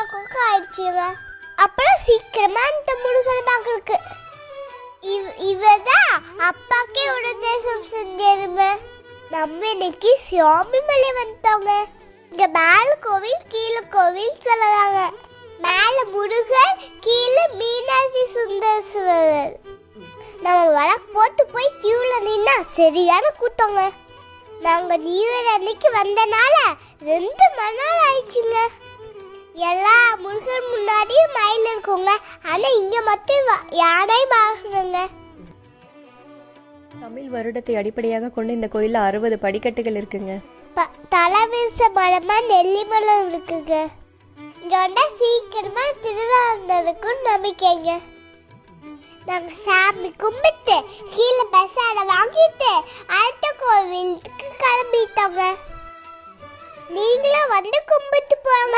o'clock ஆயிடுச்சுங்க. அப்புறம் சீக்கிரமா இந்த முருகன் பார்க்கறதுக்கு இவதான் அப்பாக்கே உபதேசம் செஞ்சிருமே. நம்ம இன்னைக்கு சுவாமி மலை வந்துட்டோங்க. இங்க மேல கோவில் கீழே கோவில் சொல்லலாங்க. மேல முருகன் கீழே மீனாட்சி சுந்தரேஸ்வரர். நம்ம வழக்கு போட்டு போய் கியூல நின்னா சரியான கூட்டங்க. நாங்க நியூ இயர் அன்னைக்கு வந்தனால 2 மணி நேரம் ஆயிடுச்சுங்க. எல்லா முருகன் முன்னாடியும் மயில் இருக்குங்க. ஆனா இங்க மட்டும் யானை பாக்குறங்க. தமிழ் வருடத்தை அடிப்படையாக கொண்டு இந்த கோயில்ல 60 படிக்கட்டுகள் இருக்குங்க. தலைவீச மரமா நெல்லி மரம் இருக்குங்க. இங்க வந்தா சீக்கிரமா திருவாரூருக்கும் நம்பிக்கைங்க. நாங்க சாமி கும்பிட்டு கீழே பசார வாங்கிட்டு அடுத்த கோவிலுக்கு கிளம்பிட்டோங்க. நீங்களும் வந்து கும்பிட்டு போங்க.